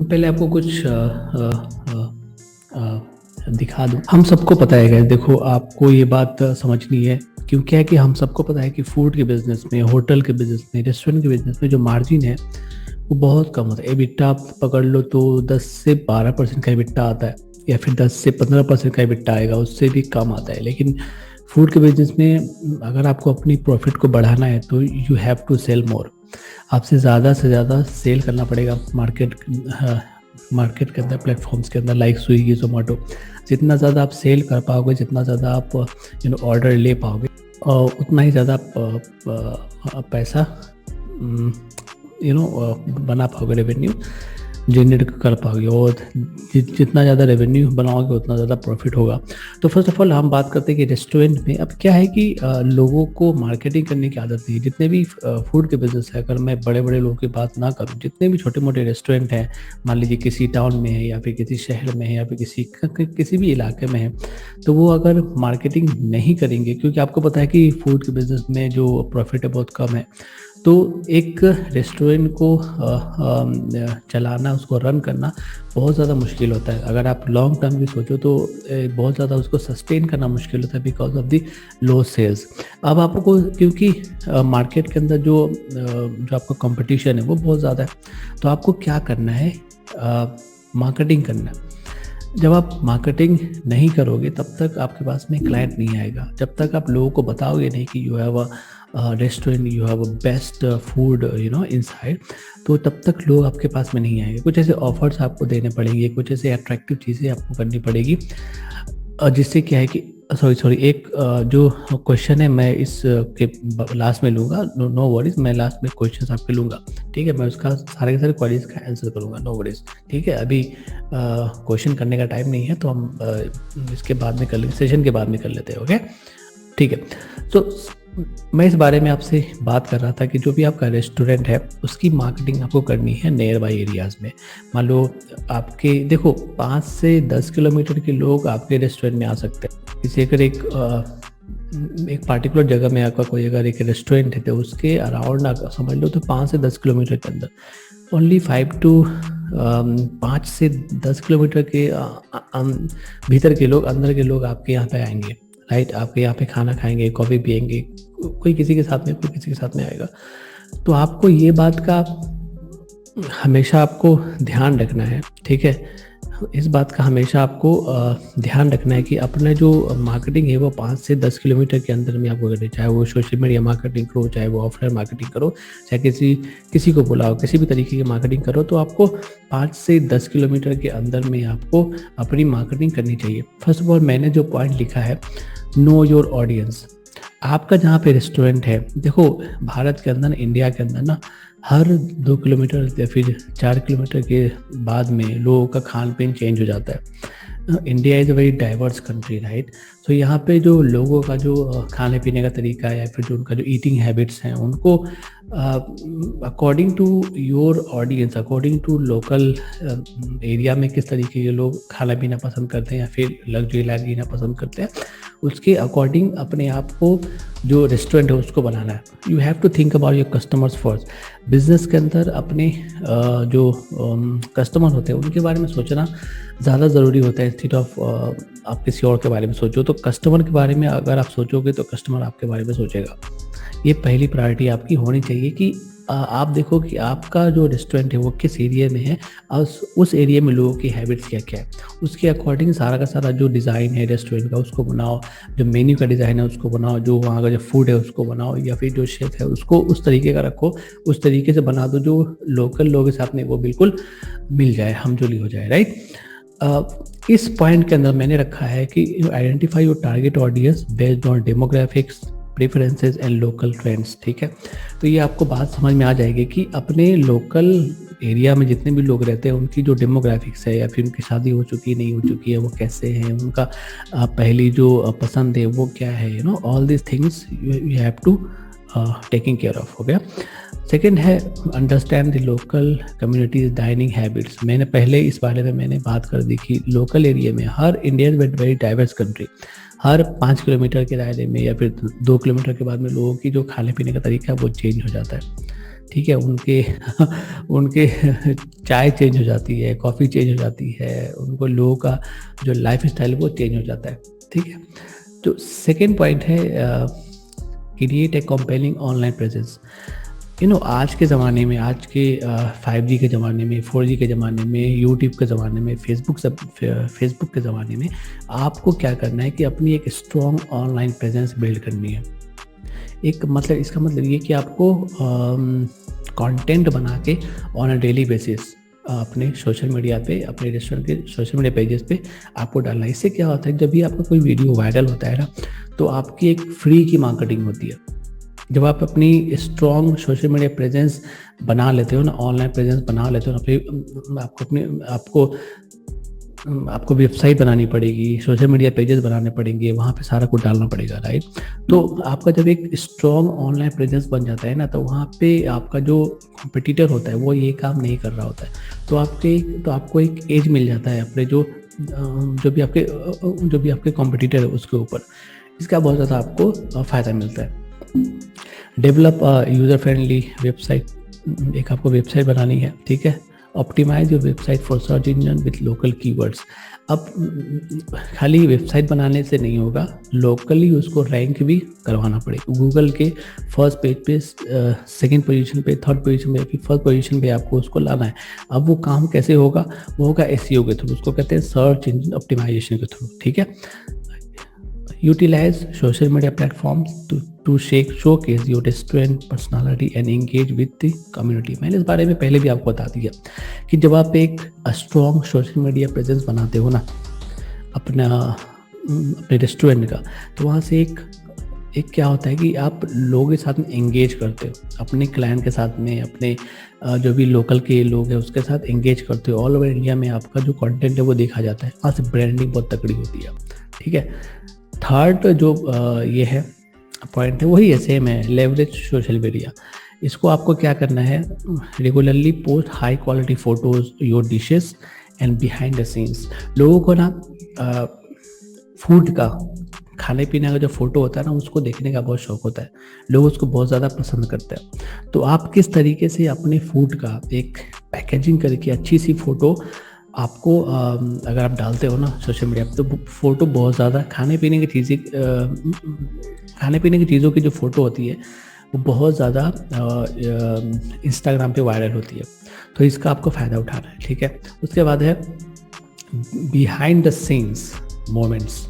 पहले आपको कुछ दिखा दूँ। हम सबको पता है गाइस, देखो आपको ये बात समझनी है, क्यों क्या है कि हम सबको पता है कि फूड के बिज़नेस में, होटल के बिज़नेस में, रेस्टोरेंट के बिज़नेस में जो मार्जिन है, वो बहुत कम होता है। एबिटा आप पकड़ लो तो 10 से 12% का एबिटा आता है, या फिर 10 से 15% का एबिटा आएगा, उससे भी कम आता है। लेकिन फूड के बिज़नेस में अगर आपको अपनी प्रॉफ़िट को बढ़ाना है तो यू हैव टू सेल मोर। आपसे ज़्यादा से ज़्यादा सेल करना पड़ेगा मार्केट के अंदर, प्लेटफॉर्म्स के अंदर, लाइक स्विगी, ज़ोमैटो। जितना ज़्यादा आप सेल कर पाओगे, जितना ज़्यादा आप ऑर्डर ले पाओगे, उतना ही ज़्यादा आप पैसा बना पाओगे, रेवेन्यू जनरेट कर पाओगे। और जितना ज़्यादा रेवेन्यू बनाओगे उतना ज़्यादा प्रॉफिट होगा। तो फर्स्ट ऑफ ऑल हम बात करते हैं कि रेस्टोरेंट में अब क्या है कि लोगों को मार्केटिंग करने की आदत नहीं है। जितने भी फूड के बिजनेस है, अगर मैं बड़े बड़े लोगों की बात ना करूँ, जितने भी छोटे मोटे रेस्टोरेंट हैं, मान लीजिए किसी टाउन में है, या फिर किसी शहर में है, या फिर किसी भी इलाके में है, तो वो अगर मार्केटिंग नहीं करेंगे, क्योंकि आपको पता है कि फूड के बिजनेस में जो प्रॉफिट है बहुत कम है। तो एक रेस्टोरेंट को चलाना, उसको रन करना बहुत ज़्यादा मुश्किल होता है। अगर आप लॉन्ग टर्म की सोचो तो बहुत ज़्यादा उसको सस्टेन करना मुश्किल होता है, because of the low sales. अब आपको, क्योंकि मार्केट के अंदर जो आपका कंपटीशन है वो बहुत ज़्यादा है, तो आपको क्या करना है, मार्केटिंग करना है। जब आप मार्केटिंग नहीं करोगे तब तक आपके पास में क्लाइंट नहीं आएगा। जब तक आप लोगों को बताओगे नहीं कि you have a restaurant, you have a best food inside, तो तब तक लोग आपके पास में नहीं आएंगे। कुछ ऐसे ऑफर्स आपको देने पड़ेंगे, कुछ ऐसे अट्रैक्टिव चीज़ें आपको करनी पड़ेगी, जिससे क्या है कि सॉरी एक जो क्वेश्चन है मैं इस के लास्ट में लूँगा। नो वरीज, मैं लास्ट में क्वेश्चन आपके लूँगा, ठीक है। मैं उसका सारे के सारे क्वेरीज का आंसर करूँगा, नो वरीज, ठीक है। अभी क्वेश्चन करने का टाइम नहीं है, तो हम इसके बाद में कर लेंगे, सेशन के बाद में कर लेते हैं, ओके, ठीक है। तो मैं इस बारे में आपसे बात कर रहा था कि जो भी आपका रेस्टोरेंट है उसकी मार्केटिंग आपको करनी है नियर बाई एरियाज़ में। मान लो आपके, देखो 5 से 10 किलोमीटर के लोग आपके रेस्टोरेंट में आ सकते हैं। किसी अगर एक पार्टिकुलर जगह में आपका कोई अगर एक रेस्टोरेंट है तो उसके अराउंड आप समझ लो तो 5 से 10 किलोमीटर के अंदर ओनली 5 से 10 किलोमीटर के भीतर के लोग, अंदर के लोग आपके यहाँ पे आएंगे, राइट। आपके यहाँ पे खाना खाएंगे, कॉफ़ी पियेंगे, कोई किसी के साथ में, कोई किसी के साथ में आएगा। तो आपको ये बात का हमेशा आपको ध्यान रखना है, ठीक है। इस बात का हमेशा आपको ध्यान रखना है कि अपना जो मार्केटिंग है वो 5 से 10 किलोमीटर के अंदर में आपको करनी है। चाहे वो सोशल मीडिया मार्केटिंग करो, चाहे वो ऑफलाइन मार्केटिंग करो, चाहे किसी को बुलाओ, किसी भी तरीके की मार्केटिंग करो, तो आपको 5 से 10 किलोमीटर के अंदर में आपको अपनी मार्केटिंग करनी चाहिए। फर्स्ट ऑफ ऑल मैंने जो पॉइंट लिखा है, नो योर ऑडियंस। आपका जहाँ पे रेस्टोरेंट है, देखो भारत के अंदर, इंडिया के अंदर ना, हर 2 किलोमीटर या फिर 4 किलोमीटर के बाद में लोगों का खान पीन चेंज हो जाता है। India is a very diverse country, right. So यहाँ पे जो लोगों का जो खाने पीने का तरीका है, या फिर जो उनका जो ईटिंग हैबिट्स हैं, उनको according to your audience, according to local area में किस तरीके के लोग खाना पीना पसंद करते हैं या फिर लग्जरी लाइफ जीना पसंद करते हैं, उसके अकॉर्डिंग अपने आप को जो रेस्टोरेंट है उसको बनाना है। You have to think about your customers first. Business के अंदर अपने जो कस्टमर होते हैं उनके बारे में सोचना ज़्यादा ज़रूरी होता है, इंस्टेड ऑफ आप किसी और के बारे में सोचो। तो कस्टमर के बारे में अगर आप सोचोगे तो कस्टमर आपके बारे में सोचेगा। ये पहली प्रायोरिटी आपकी होनी चाहिए कि आप देखो कि आपका जो रेस्टोरेंट है वो किस एरिया में है, और उस एरिया में लोगों की हैबिट्स क्या क्या है, उसके अकॉर्डिंग सारा का सारा जो डिज़ाइन है रेस्टोरेंट का उसको बनाओ, जो मेन्यू का डिज़ाइन है उसको बनाओ, जो वहाँ का जो फूड है उसको बनाओ, या फिर जो शेफ है उसको उस तरीके का रखो, उस तरीके से बना दो जो लोकल लोगों के साथ में वो बिल्कुल मिल जाए, हमजोली हो जाए, राइट। इस पॉइंट के अंदर मैंने रखा है कि identify your target audience based on demographics, preferences and local trends, ठीक है। तो ये आपको बात समझ में आ जाएगी कि अपने लोकल एरिया में जितने भी लोग रहते हैं उनकी जो डेमोग्राफिक्स है, या फिर उनकी शादी हो चुकी नहीं हो चुकी है, वो कैसे हैं, उनका पहली जो पसंद है वो क्या है, all this things you have to taking care of, हो गया। सेकेंड है understand the local communities dining habits. मैंने पहले इस बारे में मैंने बात कर दी कि लोकल एरिया में, हर India is very diverse country, हर 5 किलोमीटर के दायरे में या फिर 2 किलोमीटर के बाद में लोगों की जो खाने पीने का तरीका है वो चेंज हो जाता है। ठीक है? उनके उनके चाय चेंज हो जाती है, कॉफ़ी चेंज हो जाती है, उनको लोगों का जो लाइफ़स्टाइल है वो चेंज हो जाता है, ठीक है? तो सेकंड पॉइंट है create a compelling online presence. आज के ज़माने में, आज के 5G के ज़माने में, 4G के ज़माने में, यूट्यूब के ज़माने में, फेसबुक के ज़माने में आपको क्या करना है कि अपनी एक स्ट्रॉन्ग ऑनलाइन प्रेजेंस बिल्ड करनी है। एक मतलब इसका मतलब ये कि आपको कंटेंट बना के ऑन अ डेली बेसिस अपने सोशल मीडिया पे, अपने रेस्टोरेंट के सोशल मीडिया पेजेस पे आपको डालना है। इससे क्या होता है, जब भी आपका कोई वीडियो वायरल होता है ना, तो आपकी एक फ्री की मार्केटिंग होती है। जब आप अपनी स्ट्रॉन्ग सोशल मीडिया प्रेजेंस बना लेते हो ना, ऑनलाइन प्रेजेंस बना लेते हो ना, फिर आपको वेबसाइट बनानी पड़ेगी, सोशल मीडिया पेजेस बनाने पड़ेंगे, वहाँ पे सारा कुछ डालना पड़ेगा, राइट? तो आपका जब एक स्ट्रॉन्ग ऑनलाइन प्रेजेंस बन जाता है ना, तो वहाँ पे आपका जो कॉम्पिटिटर होता है वो ये काम नहीं कर रहा होता है। तो आपको एक एज मिल जाता है अपने जो भी आपके कॉम्पिटिटर है उसके ऊपर। इसका बहुत ज़्यादा आपको फ़ायदा मिलता है। Develop user friendly website. एक आपको वेबसाइट बनानी है, ठीक है? Optimise your website for search engine with local keywords. अब खाली वेबसाइट बनाने से नहीं होगा, लोकली उसको रैंक भी करवाना पड़ेगा। गूगल के फर्स्ट पेज पे, सेकंड पोजीशन पे, थर्ड पोजीशन पे, फिर फर्स्ट पोजीशन पे आपको उसको लाना है। अब वो काम कैसे होगा? वो होगा एसईओ के थ्रू, उसको कहते हैं सर्च इंजन ऑप्टिमाइजेशन के थ्रू, ठीक है? Utilize social media platforms to showcase your strength, personality and engage with the community। मैंने इस बारे में पहले भी आपको बता दिया कि जब आप एक स्ट्रॉन्ग सोशल मीडिया प्रेजेंस बनाते हो ना अपने रेस्टोरेंट का, तो वहाँ से एक क्या होता है कि आप लोगों के साथ में एंगेज करते हो, अपने क्लाइंट के साथ में, अपने जो भी लोकल के लोग हैं उसके साथ एंगेज करते हो। ऑल ओवर इंडिया में आपका जो कंटेंट है वो देखा जाता है, वहाँ से ब्रांडिंग बहुत तकड़ी होती है, ठीक है? थर्ड जो ये है पॉइंट है वही है, सेम है, लेवरेज सोशल मीडिया। इसको आपको क्या करना है? Regularly post high quality photos your dishes and behind the scenes. लोगों को ना फूड का, खाने पीने का जो फोटो होता है ना, उसको देखने का बहुत शौक होता है, लोग उसको बहुत ज़्यादा पसंद करते हैं। तो आप किस तरीके से अपने फूड का एक पैकेजिंग करके अच्छी सी फ़ोटो आपको अगर आप डालते हो ना सोशल मीडिया पे, तो फ़ोटो बहुत ज़्यादा खाने पीने की चीज़ों की जो फ़ोटो होती है वो बहुत ज़्यादा इंस्टाग्राम पे वायरल होती है। तो इसका आपको फ़ायदा उठाना है, ठीक है? उसके बाद है behind the scenes moments.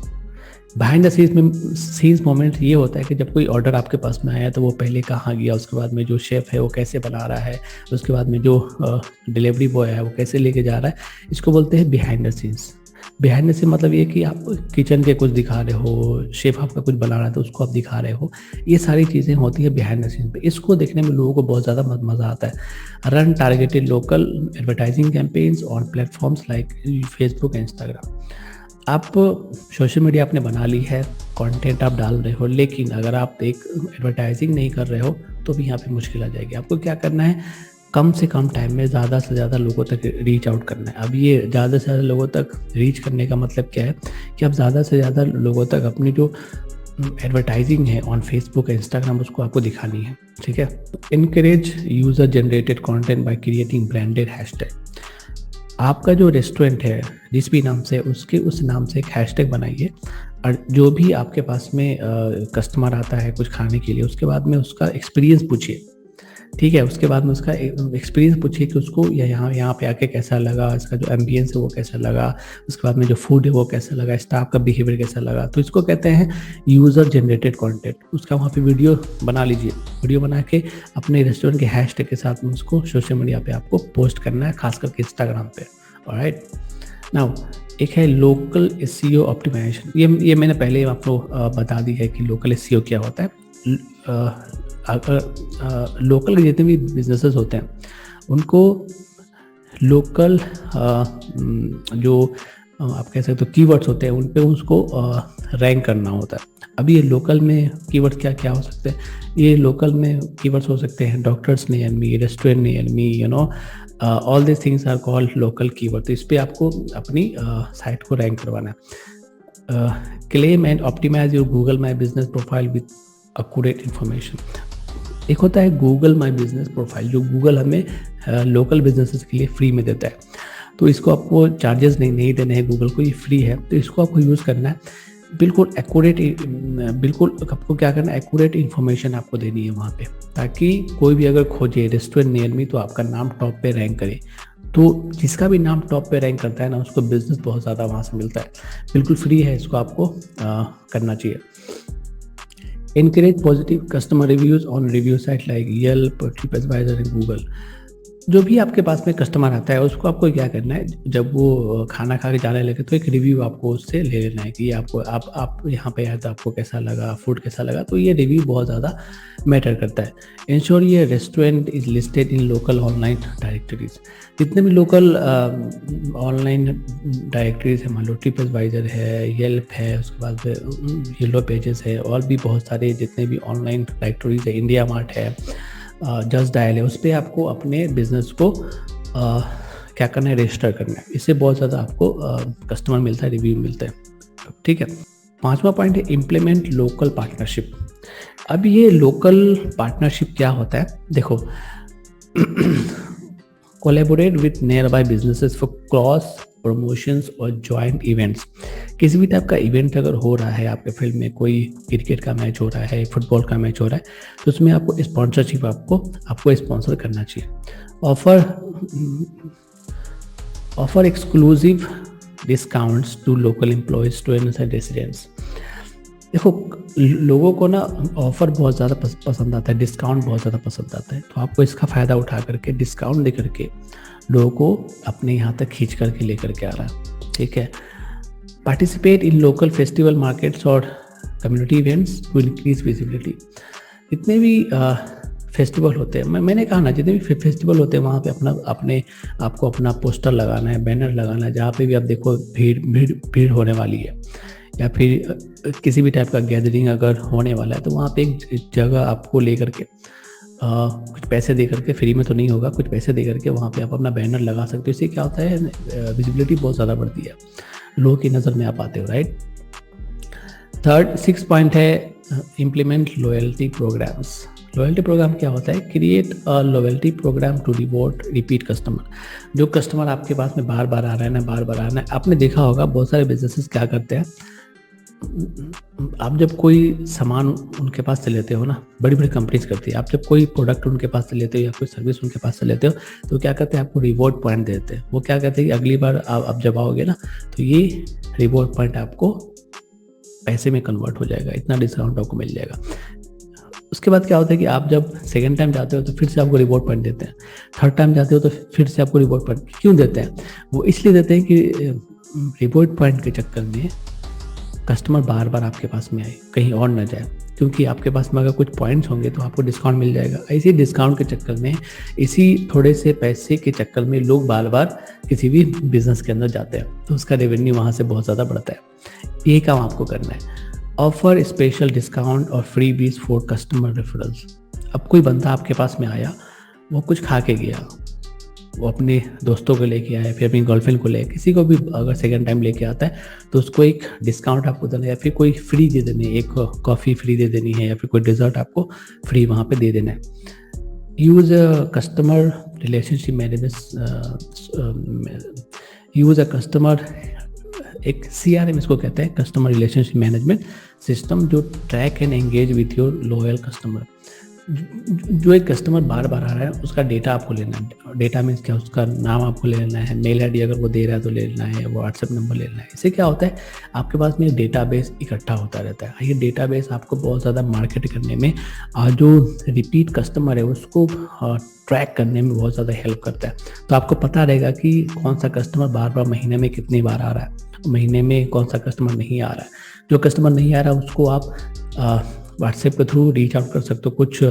Behind the scenes moment ये होता है कि जब कोई ऑर्डर आपके पास में आया तो वो पहले कहाँ गया, उसके बाद में जो शेफ़ है वो कैसे बना रहा है, उसके बाद में जो डिलीवरी बॉय है वो कैसे लेके जा रहा है, इसको बोलते हैं behind the scenes. Behind the scene मतलब ये कि आप किचन के कुछ दिखा रहे हो, शेफ़ आपका कुछ बना रहा है तो उसको आप दिखा रहे हो, ये सारी चीज़ें होती है बिहाइंड द सीन पे। इसको देखने में लोगों को बहुत ज़्यादा मज़ा आता है। Run targeted local advertising campaigns on platforms like Facebook and Instagram. आप सोशल मीडिया आपने बना ली है, कंटेंट आप डाल रहे हो, लेकिन अगर आप एक एडवर्टाइजिंग नहीं कर रहे हो तो भी यहाँ पे मुश्किल आ जाएगी। आपको क्या करना है? कम से कम टाइम में ज़्यादा से ज़्यादा लोगों तक रीच आउट करना है। अब ये ज़्यादा से ज़्यादा लोगों तक रीच करने का मतलब क्या है कि आप ज़्यादा से ज़्यादा लोगों तक अपनी जो एडवर्टाइजिंग है ऑन फेसबुक इंस्टाग्राम उसको आपको दिखानी है, ठीक है? Encourage user generated content by creating branded hashtag. आपका जो रेस्टोरेंट है जिस भी नाम से, उसके उस नाम से एक हैशटैग बनाइए, और जो भी आपके पास में कस्टमर आता है कुछ खाने के लिए, उसके बाद में उसका एक्सपीरियंस पूछिए, ठीक है? उसके बाद में उसका एक्सपीरियंस पूछिए कि उसको यहाँ पे आके कैसा लगा, इसका जो एम्बियंस है वो कैसा लगा, उसके बाद में जो फूड है वो कैसा लगा, स्टाफ का बिहेवियर कैसा लगा। तो इसको कहते हैं यूज़र जनरेटेड कंटेंट। उसका वहाँ पे वीडियो बना लीजिए, वीडियो बना के अपने रेस्टोरेंट के हैशटैग के साथ में उसको सोशल मीडिया पे आपको पोस्ट करना है, खास करके इंस्टाग्राम पे। ऑलराइट, नाउ एक है लोकल एसईओ ऑप्टिमाइजेशन। ये मैंने पहले आपको बता दी है कि लोकल एसईओ क्या होता है। अगर लोकल के जितने भी बिजनेसेस होते हैं उनको लोकल जो आप कह सकते हो कीवर्ड्स होते हैं उन पे उसको रैंक करना होता है। अभी ये लोकल में कीवर्ड क्या क्या हो सकते हैं? ये लोकल में कीवर्ड्स हो सकते हैं doctors near me, restaurant near me, all this things are called local keyword. तो इस पर आपको अपनी साइट को रैंक करवाना है। Claim and optimise your Google my business profile with accurate information. एक होता है गूगल माई बिजनेस प्रोफाइल, जो गूगल हमें लोकल बिजनेसेस के लिए फ्री में देता है। तो इसको आपको चार्जेस नहीं देने हैं गूगल को, ये फ्री है। तो इसको आपको यूज़ करना है, बिल्कुल एक्यूरेट, बिल्कुल आपको क्या करना है, एक्यूरेट इन्फॉर्मेशन आपको देनी है वहाँ पे, ताकि कोई भी अगर खोजे रेस्टोरेंट नियर मी तो आपका नाम टॉप पे रैंक करे। तो जिसका भी नाम टॉप पे रैंक करता है ना, उसको बिजनेस बहुत ज़्यादा वहाँ से मिलता है। बिल्कुल फ्री है, इसको आपको करना चाहिए। Encourage positive customer reviews on review site like Yelp, TripAdvisor and Google। जो भी आपके पास में कस्टमर आता है उसको आपको क्या करना है, जब वो खाना खा के जाने लगे तो एक रिव्यू आपको उससे ले लेना है कि आपको आप यहाँ पे आए तो आपको कैसा लगा, फूड कैसा लगा। तो ये रिव्यू बहुत ज़्यादा मैटर करता है। इंश्योर ये restaurant is listed in local online directories. जितने भी लोकल ऑनलाइन डायरेक्टरीज है, मान लो TripAdvisor है, येल्प है, उसके बाद येलो पेजेस है, और भी बहुत सारे जितने भी ऑनलाइन डायरेक्टरीज है, इंडिया मार्ट है, जस्ट डायल है, उस पर आपको अपने बिजनेस को क्या करना है, रजिस्टर करना है। इससे बहुत ज़्यादा आपको कस्टमर मिलता है, रिव्यू मिलता है। ठीक है। 5वां पॉइंट है इम्प्लीमेंट लोकल पार्टनरशिप। अब ये लोकल पार्टनरशिप क्या होता है, देखो collaborate with near by businesses for cross promotions और जॉइंट इवेंट्स। किसी भी टाइप का इवेंट अगर हो रहा है आपके फील्ड में, कोई क्रिकेट का मैच हो रहा है, फुटबॉल का मैच हो रहा है, तो उसमें आपको स्पॉन्सरशिप आपको स्पॉन्सर करना चाहिए। Offer exclusive discounts to local employees, students and residents. देखो लोगों को ना ऑफर बहुत ज़्यादा पसंद आता है, डिस्काउंट बहुत ज़्यादा पसंद आता है। तो आपको इसका फ़ायदा उठा करके डिस्काउंट दे करके लोगों को अपने यहाँ तक खींच करके लेकर के आ रहा है। ठीक है। Participate in local festival, markets और community events to increase visibility. जितने भी फेस्टिवल होते हैं, मैंने कहा ना, जितने भी फेस्टिवल होते हैं वहाँ पे आपको अपना पोस्टर लगाना है, बैनर लगाना है। जहाँ पे भी आप देखो भीड़ होने वाली है, या फिर किसी भी टाइप का गैदरिंग अगर होने वाला है, तो वहाँ पे एक जगह आपको लेकर के कुछ पैसे दे करके, फ्री में तो नहीं होगा, कुछ पैसे दे करके वहाँ पे आप अपना बैनर लगा सकते हो। इससे क्या होता है, विजिबिलिटी बहुत ज़्यादा बढ़ती है, लोगों की नज़र में आप आते हो, राइट। 6 पॉइंट है implement loyalty programmes. Loyalty programme क्या होता है, create a loyalty programme to reward repeat customer. जो कस्टमर आपके पास में बार बार आ रहा है ना, बार बार आ रहा है, आपने देखा होगा बहुत सारे बिजनेसेस क्या करते हैं, आप जब कोई सामान उनके पास से लेते हो ना, बड़ी बड़ी कंपनीज करती है, आप जब कोई प्रोडक्ट उनके पास से लेते हो या कोई सर्विस उनके पास से लेते हो, तो क्या करते हैं, आपको रिवॉर्ड पॉइंट देते हैं। वो क्या कहते हैं कि अगली बार आप जब आओगे ना, तो ये रिवॉर्ड पॉइंट आपको पैसे में कन्वर्ट हो जाएगा, इतना डिस्काउंट आपको मिल जाएगा। उसके बाद क्या होता है कि आप जब सेकेंड टाइम जाते हो तो फिर से आपको रिवॉर्ड पॉइंट देते हैं, थर्ड टाइम जाते हो तो फिर से आपको रिवॉर्ड पॉइंट क्यों देते हैं, वो इसलिए देते हैं कि रिवॉर्ड पॉइंट के चक्कर में कस्टमर बार बार आपके पास में आए, कहीं और ना जाए, क्योंकि आपके पास में अगर कुछ पॉइंट्स होंगे तो आपको डिस्काउंट मिल जाएगा। इसी डिस्काउंट के चक्कर में, इसी थोड़े से पैसे के चक्कर में लोग बार बार किसी भी बिजनेस के अंदर जाते हैं, तो उसका रेवेन्यू वहाँ से बहुत ज़्यादा बढ़ता है। ये काम आपको करना है। ऑफर स्पेशल डिस्काउंट और फ्री बीज फॉर कस्टमर रेफरल्स। अब कोई बंदा आपके पास में आया, वो कुछ खा के गया, वो अपने दोस्तों को लेके आया, फिर अपनी गर्लफ्रेंड को ले, किसी को भी अगर सेकंड टाइम लेके आता है तो उसको एक डिस्काउंट आपको देना है, या फिर कोई फ्री दे देनी है, एक कॉफ़ी फ्री दे देनी है, या फिर कोई डिज़र्ट आपको फ्री वहाँ पे दे देना है। Use customer relationship management, use a customer, एक CRM इसको कहते हैं, कस्टमर रिलेशनशिप मैनेजमेंट सिस्टम, जो track and engage with your loyal customer. जो एक कस्टमर बार बार आ रहा है उसका डेटा आपको लेना है। डेटा मीन्स क्या, उसका नाम आपको ले लेना है, मेल ID अगर वो दे रहा है तो ले लेना है, व्हाट्सएप नंबर ले लेना है। इससे क्या होता है, आपके पास में एक डेटाबेस इकट्ठा होता रहता है। ये डेटाबेस आपको बहुत ज़्यादा मार्केट करने में, जो रिपीट कस्टमर है उसको ट्रैक करने में बहुत ज़्यादा हेल्प करता है। तो आपको पता रहेगा कि कौन सा कस्टमर बार बार महीने में कितनी बार आ रहा है, महीने में कौन सा कस्टमर नहीं आ रहा है। जो कस्टमर नहीं आ रहा उसको आप व्हाट्सएप के थ्रू रीच आउट कर सकते हो, कुछ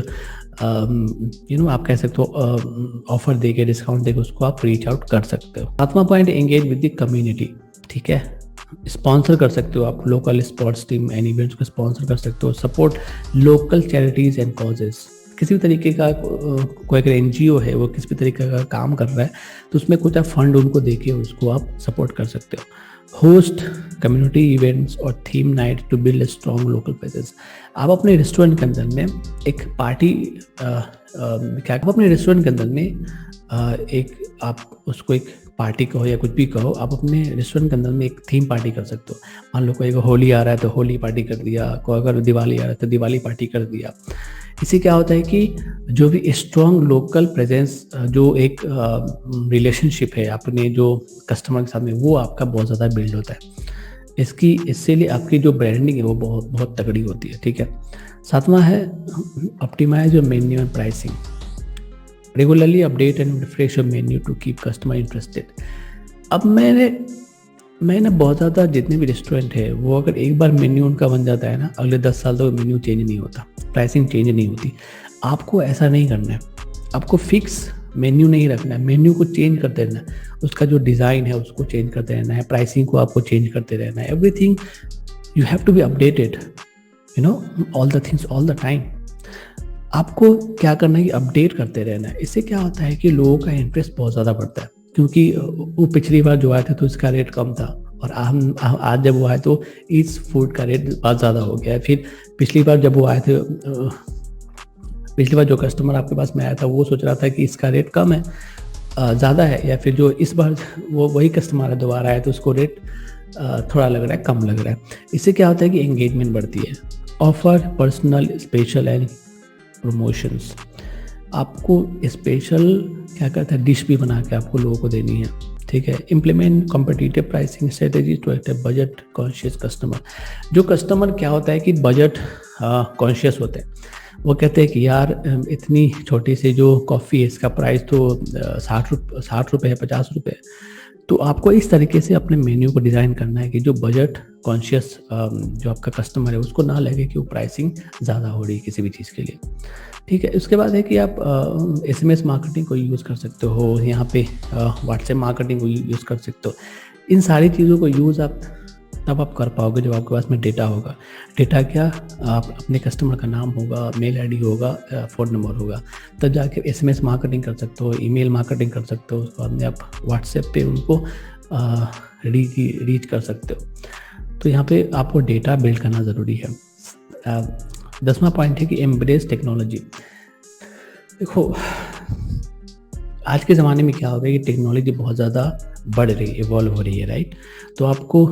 आप कह सकते हो ऑफर देके, डिस्काउंट देके उसको आप रीच आउट कर सकते हो। 7वां point, engage with the community. ठीक है, स्पॉन्सर कर सकते हो आप local sports team and events को स्पॉन्सर कर सकते हो। Support local charities and causes. किसी भी तरीके का कोई अगर एनजीओ है वो किसी भी तरीके का काम कर रहा है तो उसमें कुछ आप फंड उनको देके उसको आप सपोर्ट कर सकते हो। होस्ट कम्युनिटी इवेंट्स और theme night to build a strong local presence. आप अपने रेस्टोरेंट के अंदर में एक पार्टी क्या आप अपने रेस्टोरेंट के अंदर में एक आप उसको एक पार्टी कहो या कुछ भी कहो, आप अपने रेस्टोरेंट के अंदर में एक थीम पार्टी कर सकते हो। मान लो कोई होली आ रहा है तो होली पार्टी कर दिया, कोई अगर दिवाली आ रहा है तो दिवाली पार्टी कर दिया। इससे क्या होता है कि जो भी स्ट्रॉन्ग लोकल प्रेजेंस, जो एक रिलेशनशिप है अपने जो कस्टमर के साथ में, वो आपका बहुत ज़्यादा बिल्ड होता है। इससे लिए आपकी जो ब्रांडिंग है वो बहुत बहुत तगड़ी होती है। ठीक है। सातवां है optimise your menu and pricing. Regularly update and refresh your menu to keep customer interested. अब मैंने बहुत ज़्यादा जितने भी रेस्टोरेंट है वो अगर एक बार मेन्यू उनका बन जाता है ना, अगले 10 साल तक मेन्यू चेंज नहीं होता, प्राइसिंग चेंज नहीं होती। आपको ऐसा नहीं करना है, आपको फिक्स मेन्यू नहीं रखना है, मेन्यू को चेंज करते रहना है, उसका जो डिज़ाइन है उसको चेंज करते रहना है, प्राइसिंग को आपको चेंज करते रहना है। Everything you have to be updated, you know, all the things all the time. आपको क्या करना है कि अपडेट करते रहना है। इससे क्या होता है कि लोगों का इंटरेस्ट बहुत ज़्यादा बढ़ता है, क्योंकि वो पिछली बार जो आए थे तो इसका रेट कम था और आज जब वो आए तो इस फूड का रेट बहुत ज़्यादा हो गया है। फिर पिछली बार जब वो आए थे, पिछली बार जो कस्टमर आपके पास में आया था वो सोच रहा था कि इसका रेट कम है, ज़्यादा है, या फिर जो इस बार वो वही कस्टमर दोबारा आया तो उसको रेट थोड़ा लग रहा है, कम लग रहा है। इससे क्या होता है कि एंगेजमेंट बढ़ती है। Offer personal special and promotions. आपको स्पेशल क्या करता है, डिश भी बना के आपको लोगों को देनी है। ठीक है। Implement competitive pricing strategy to attract budget conscious customer. जो कस्टमर क्या होता है कि बजट कॉन्शियस होते हैं, वो कहते हैं कि यार इतनी छोटी सी जो कॉफ़ी है इसका प्राइस तो 60 रुपये है, 50 रुपये है। तो आपको इस तरीके से अपने मेन्यू को डिज़ाइन करना है कि जो बजट कॉन्शियस जो आपका कस्टमर है उसको ना लगे कि वो प्राइसिंग ज़्यादा हो रही है किसी भी चीज़ के लिए। ठीक है। उसके बाद है कि आप SMS मार्केटिंग को यूज़ कर सकते हो, यहाँ पे व्हाट्सएप मार्केटिंग को यूज़ कर सकते हो। इन सारी चीज़ों को यूज़ आप तब आप कर पाओगे जब आपके पास में डेटा होगा। डेटा क्या, आप अपने कस्टमर का नाम होगा, मेल आईडी होगा, फ़ोन नंबर होगा, तब जाके SMS मार्केटिंग कर सकते हो, ईमेल मार्केटिंग कर सकते हो। उसके बाद में आप व्हाट्सएप पे उनको रीच कर सकते हो। तो यहाँ पे आपको डेटा बिल्ड करना ज़रूरी है। 10वां पॉइंट है कि एम्ब्रेस टेक्नोलॉजी। देखो आज के ज़माने में क्या हो गया कि टेक्नोलॉजी बहुत ज़्यादा बढ़ रही है, इवॉल्व हो रही है, राइट। तो आपको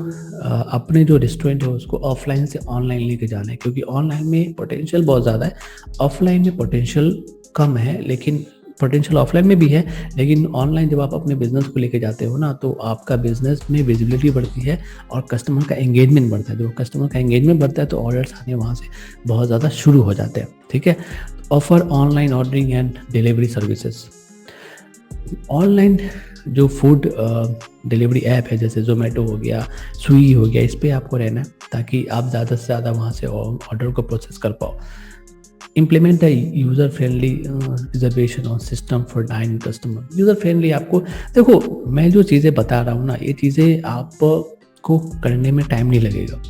अपने जो रेस्टोरेंट है उसको ऑफलाइन से ऑनलाइन लेके जाना है, क्योंकि ऑनलाइन में पोटेंशियल बहुत ज़्यादा है, ऑफलाइन में पोटेंशियल कम है, लेकिन पोटेंशियल ऑफलाइन में भी है। लेकिन ऑनलाइन जब आप अपने बिजनेस को लेके जाते हो ना, तो आपका बिजनेस में विजिबिलिटी बढ़ती है और कस्टमर का एंगेजमेंट बढ़ता है। जब कस्टमर का एंगेजमेंट बढ़ता है तो ऑर्डर्स आने वहाँ से बहुत ज़्यादा शुरू हो जाते हैं। ठीक है। Offer online ordering and delivery services. Online जो फूड डिलीवरी ऐप है जैसे जोमेटो हो गया, स्विगी हो गया, इस पर आपको रहना है ताकि आप ज़्यादा से ज़्यादा वहाँ से ऑर्डर को प्रोसेस कर पाओ। Implement the user friendly reservation और system for dine customer. User friendly आपको, देखो मैं जो चीज़ें बता रहा हूँ ना, ये चीज़ें आपको करने में टाइम नहीं लगेगा।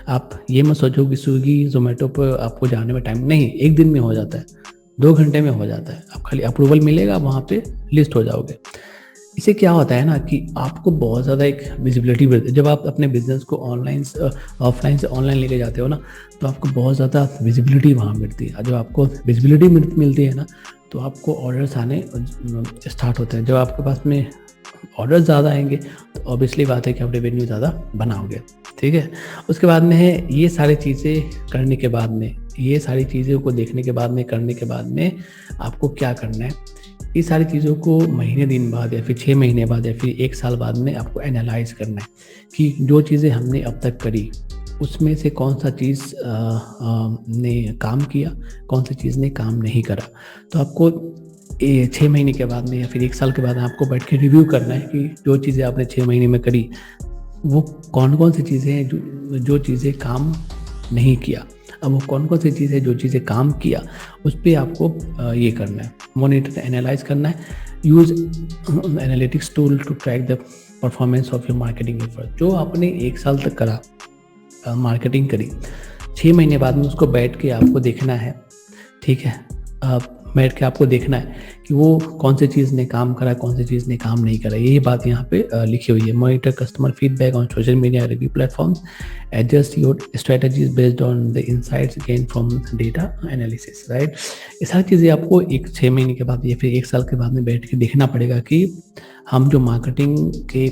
आप ये मत सोचो कि स्विगी जोमेटो पर आपको जाने में टाइम नहीं, एक दिन में हो जाता है, 2 घंटे में हो जाता है। आप खाली अप्रूवल मिलेगा, वहाँ पे लिस्ट हो जाओगे। इससे क्या होता है ना कि आपको बहुत ज़्यादा एक विजिबिलिटी मिलती है। जब आप अपने बिजनेस को ऑफलाइन से ऑनलाइन लेके जाते हो ना, तो आपको बहुत ज़्यादा विजिबिलिटी वहाँ मिलती है। जब आपको विजिबिलिटी मिलती है ना, तो आपको ऑर्डर्स आने स्टार्ट होते हैं। जब आपके पास में ऑर्डर्स ज़्यादा आएंगे तो ऑब्वियसली बात है कि आप रेवेन्यू ज़्यादा बनाओगे। ठीक है। उसके बाद में है ये सारी चीज़ें करने के बाद में, ये सारी चीज़ों को देखने के बाद में, करने के बाद में आपको क्या करना है, ये सारी चीज़ों को महीने दिन बाद या फिर 6 महीने बाद या फिर 1 साल बाद में आपको एनालाइज करना है कि जो चीज़ें हमने अब तक करी उसमें से कौन सा चीज़ ने काम किया, कौन सी चीज़ ने काम नहीं करा। तो आपको 6 महीने के बाद में या फिर 1 साल के बाद आपको बैठ के रिव्यू करना है कि जो चीज़ें आपने 6 महीने में करी वो कौन कौन सी चीज़ें हैं जो चीज़ें काम नहीं किया। अब वो कौन कौन सी चीज़ है जो चीज़ें काम किया, उस पर आपको ये करना है, मॉनिटर एनालाइज करना है। Use analytics tool to track the performance of your marketing effort. जो आपने 1 साल तक करा, मार्केटिंग करी, 6 महीने बाद में उसको बैठ के आपको देखना है। ठीक है। बैठ के आपको देखना है कि वो कौन सी चीज़ ने काम करा, कौन सी चीज़ ने काम नहीं करा। यही बात यहाँ पे लिखी हुई है। Monitor customer feedback on social media review platforms, adjust your strategies based on the insights gain from data analysis, right. ये सारी चीज़ें आपको 6 महीने के बाद या फिर 1 साल के बाद में बैठ के देखना पड़ेगा कि हम जो मार्केटिंग के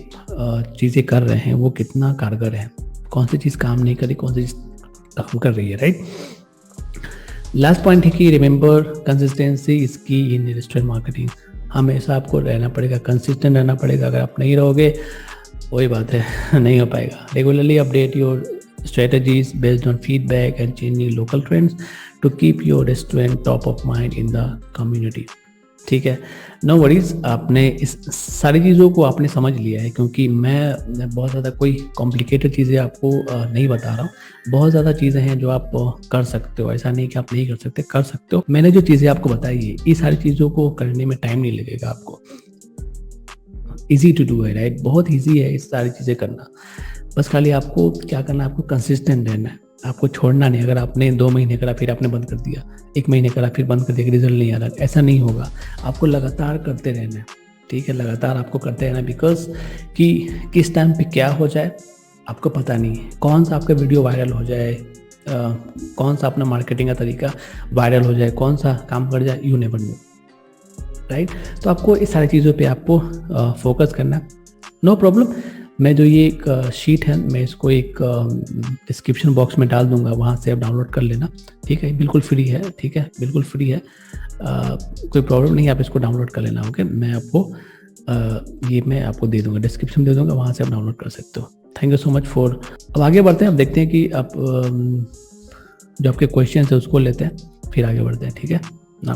चीज़ें कर रहे हैं वो कितना कारगर है, कौन सी चीज़ काम नहीं करी, कौन सी चीज़ काम कर रही है, राइट। लास्ट पॉइंट है कि रिमेंबर कंसिस्टेंसी इज की इन डिजिटल मार्केटिंग। हमेशा आपको रहना पड़ेगा, कंसिस्टेंट रहना पड़ेगा। अगर आप नहीं रहोगे वही बात है नहीं हो पाएगा। Regularly update your strategies based on feedback and changing local trends to keep your restaurant top of mind in the community. ठीक है, नो वरीज। आपने इस सारी चीज़ों को आपने समझ लिया है, क्योंकि मैं बहुत ज़्यादा कोई कॉम्प्लिकेटेड चीज़ें आपको नहीं बता रहा हूँ। बहुत ज़्यादा चीज़ें हैं जो आप कर सकते हो, ऐसा नहीं कि आप नहीं कर सकते, कर सकते हो। मैंने जो चीज़ें आपको बताई है, ये सारी चीज़ों को करने में टाइम नहीं लगेगा आपको। ईजी टू डू है, राइट। बहुत ईजी है इस सारी चीज़ें करना। बस खाली आपको क्या करना है, आपको कंसिस्टेंट रहना है, आपको छोड़ना नहीं। अगर आपने 2 महीने करा फिर आपने बंद कर दिया, 1 महीने करा फिर बंद कर दिया, रिजल्ट नहीं आ रहा, ऐसा नहीं होगा। आपको लगातार करते रहना है, ठीक है। लगातार आपको करते रहना, बिकॉज कि किस टाइम पे क्या हो जाए आपको पता नहीं है। कौन सा आपका वीडियो वायरल हो जाए, कौन सा अपना मार्केटिंग का तरीका वायरल हो जाए, कौन सा काम कर जाए, यू नेवर नो, राइट। तो आपको इस सारी चीज़ों पे आपको फोकस करना है। No problem. मैं जो ये एक शीट है, मैं इसको एक डिस्क्रिप्शन बॉक्स में डाल दूंगा, वहाँ से आप डाउनलोड कर लेना, ठीक है। बिल्कुल फ्री है, ठीक है, बिल्कुल फ्री है। कोई प्रॉब्लम नहीं है, आप इसको डाउनलोड कर लेना, ओके। मैं आपको दे दूंगा, डिस्क्रिप्शन दे दूंगा, वहाँ से आप डाउनलोड कर सकते हो। Thank you so much for. अब आगे बढ़ते हैं, अब देखते हैं कि आप जो आपके क्वेश्चन है उसको लेते हैं, फिर आगे बढ़ते हैं, ठीक है। नाउ